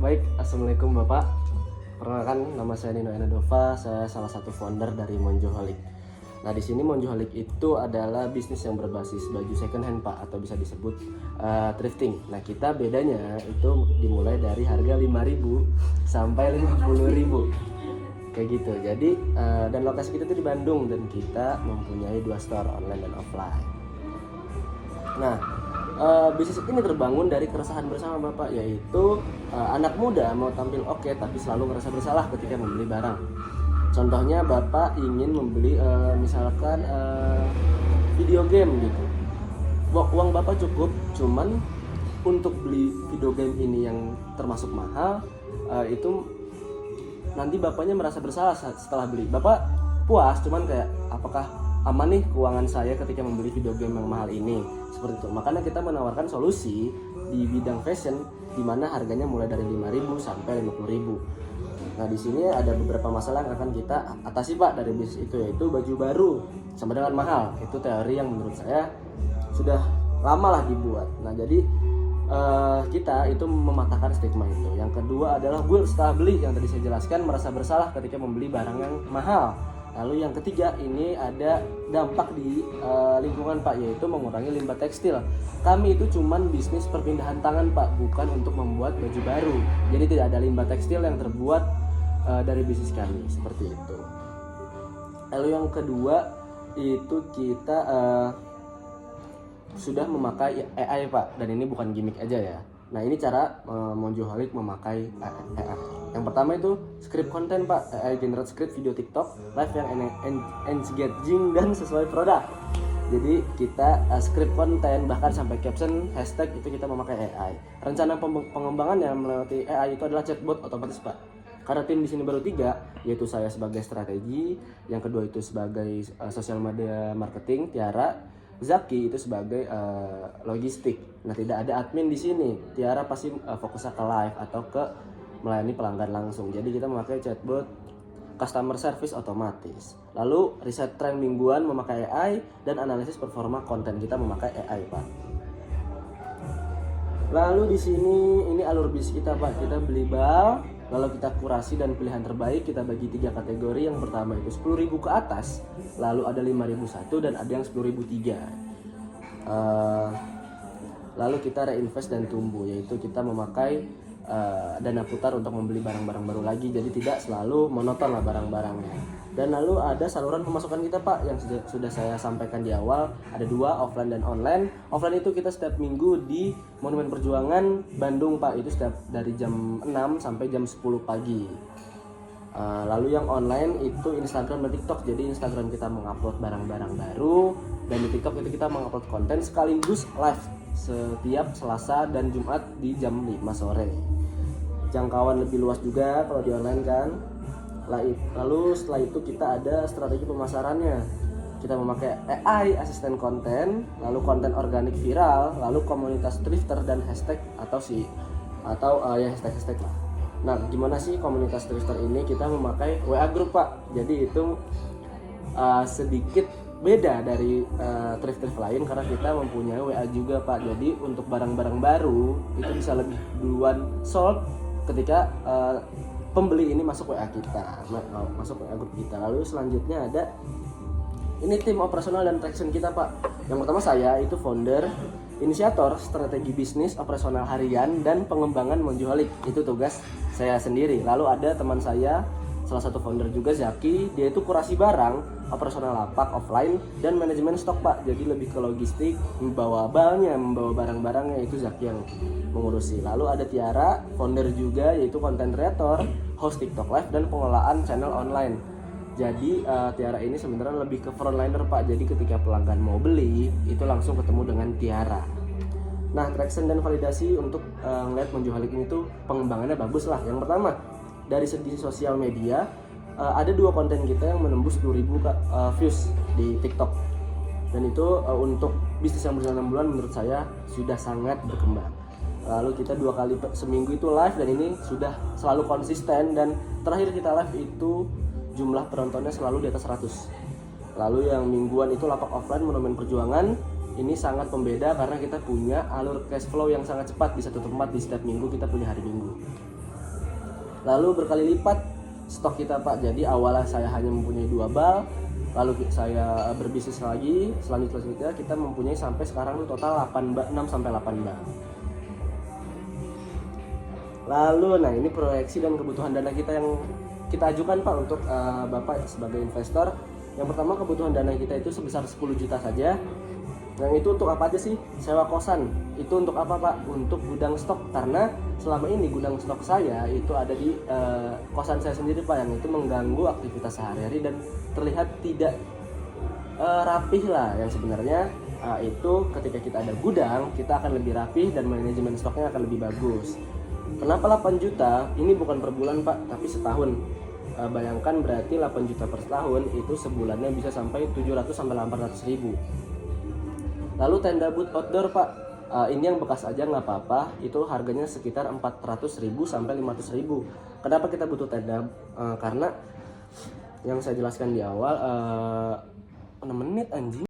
Baik, Assalamualaikum Bapak. Perkenalkan, nama saya Nino Enadova. Saya salah satu founder dari Monjoholic. Nah, di sini Monjoholic itu adalah bisnis yang berbasis baju second hand, Pak, atau bisa disebut thrifting. Nah, kita bedanya itu dimulai dari harga 5.000 sampai 50.000. Kayak gitu. Jadi dan lokasi kita itu di Bandung dan kita mempunyai 2 store, online dan offline. Nah, bisnis ini terbangun dari keresahan bersama Bapak, yaitu anak muda mau tampil oke tapi selalu merasa bersalah ketika membeli barang. Contohnya Bapak ingin membeli misalkan video game gitu. Uang Bapak cukup, cuman untuk beli video game ini yang termasuk mahal, itu nanti Bapaknya merasa bersalah setelah beli. Bapak puas, cuman kayak apakah aman nih keuangan saya ketika membeli video game yang mahal ini, seperti itu. Makanya kita menawarkan solusi di bidang fashion di mana harganya mulai dari 5.000 sampai 50.000. Nah, di sini ada beberapa masalah yang akan kita atasi Pak dari bisnis itu, yaitu baju baru sama dengan mahal. Itu teori yang menurut saya sudah lama lah dibuat. Nah, jadi kita itu mematahkan stigma itu. Yang kedua adalah setelah beli yang tadi saya jelaskan merasa bersalah ketika membeli barang yang mahal. Lalu yang ketiga ini ada dampak di lingkungan Pak, yaitu mengurangi limbah tekstil. Kami itu cuman bisnis perpindahan tangan Pak, bukan untuk membuat baju baru. Jadi tidak ada limbah tekstil yang terbuat dari bisnis kami, seperti itu. Lalu yang kedua itu kita sudah memakai AI Pak, dan ini bukan gimmick aja ya. Nah, ini cara Monjoholic memakai AI. Yang pertama itu script konten Pak, AI generate script video TikTok live yang engaging dan sesuai produk. Jadi kita script konten bahkan sampai caption, hashtag itu kita memakai AI. Rencana pengembangan yang melewati AI itu adalah chatbot otomatis Pak. Karena tim di sini baru 3, yaitu saya sebagai strategi, yang kedua itu sebagai social media marketing, Tiara, Zaki itu sebagai logistik. Nah, tidak ada admin di sini. Tiara pasti fokusnya ke live atau ke melayani pelanggan langsung. Jadi kita memakai chatbot, customer service otomatis. Lalu riset tren mingguan memakai AI dan analisis performa konten kita memakai AI Pak. Lalu di sini ini alur bisnis kita Pak. Kita beli bal, lalu kita kurasi dan pilihan terbaik kita bagi 3 kategori. Yang pertama itu 10.000 ke atas, lalu ada 5.001 dan ada yang 10.003. Lalu kita reinvest dan tumbuh, yaitu kita memakai dana putar untuk membeli barang-barang baru lagi, jadi tidak selalu monoton lah barang-barangnya. Dan lalu ada saluran pemasukan kita Pak yang sudah saya sampaikan di awal, ada 2, offline dan online. Offline itu kita setiap minggu di Monumen Perjuangan Bandung Pak, itu setiap dari jam 6 sampai jam 10 pagi. Lalu yang online itu Instagram dan TikTok. Jadi Instagram kita mengupload barang-barang baru, dan di TikTok itu kita mengupload konten sekaligus live setiap Selasa dan Jumat di jam 5 sore. Jangkauan lebih luas juga kalau di online kan. Lalu setelah itu kita ada strategi pemasarannya. Kita memakai AI asisten konten, lalu konten organik viral, lalu komunitas thrifter dan hashtag hashtag lah. Nah, gimana sih komunitas thrifter ini? Kita memakai WA group Pak. Jadi itu sedikit beda dari thrift lain karena kita mempunyai WA juga Pak. Jadi untuk barang-barang baru itu bisa lebih duluan sold ketika pembeli ini masuk WA kita, masuk WA grup kita. Lalu selanjutnya ada ini tim operasional dan traction kita Pak. Yang pertama saya itu founder, inisiator strategi bisnis operasional harian dan pengembangan Monjoholic. Itu tugas saya sendiri. Lalu ada teman saya, salah satu founder juga, Zaki, dia itu kurasi barang, operasional lapak offline dan manajemen stok Pak. Jadi lebih ke logistik, membawa balnya, membawa barang-barangnya, itu Zaki yang mengurusi. Lalu ada Tiara, founder juga, yaitu content creator, host TikTok live dan pengelolaan channel online. Jadi Tiara ini sebenarnya lebih ke frontliner Pak. Jadi ketika pelanggan mau beli itu langsung ketemu dengan Tiara. Nah, traction dan validasi untuk ngeliat Monjoholic ini tuh pengembangannya bagus lah. Yang pertama, dari segi sosial media ada 2 konten kita yang menembus 10.000 views di TikTok. Dan itu untuk bisnis yang berjalan 6 bulan menurut saya sudah sangat berkembang. Lalu kita 2 kali seminggu itu live, dan ini sudah selalu konsisten, dan terakhir kita live itu jumlah penontonnya selalu di atas 100. Lalu yang mingguan itu lapak offline Monumen Perjuangan. Ini sangat pembeda karena kita punya alur cash flow yang sangat cepat di satu tempat. Di setiap minggu kita punya hari Minggu. lalu berkali lipat stok kita Pak. Jadi awalnya saya hanya mempunyai 2 bal, lalu saya berbisnis lagi, selanjutnya kita mempunyai sampai sekarang total 8 bal, 6 sampai 8 bal. Lalu nah ini proyeksi dan kebutuhan dana kita yang kita ajukan Pak untuk Bapak sebagai investor. Yang pertama, kebutuhan dana kita itu sebesar 10 juta saja. Yang itu untuk apa aja sih? Sewa kosan. Itu untuk apa Pak? Untuk gudang stok. Karena selama ini gudang stok saya itu ada di kosan saya sendiri Pak, yang itu mengganggu aktivitas sehari-hari dan terlihat tidak rapih lah. Yang sebenarnya itu ketika kita ada gudang, kita akan lebih rapih dan manajemen stoknya akan lebih bagus. Kenapa 8 juta? Ini bukan per bulan Pak, tapi setahun. Bayangkan berarti 8 juta per tahun, itu sebulannya bisa sampai 700 sampai 800 ribu. Lalu tenda booth outdoor Pak, ini yang bekas aja nggak apa-apa, itu harganya sekitar 400 ribu sampai 500 ribu. Kenapa kita butuh tenda? Karena yang saya jelaskan di awal, 6 menit anjing.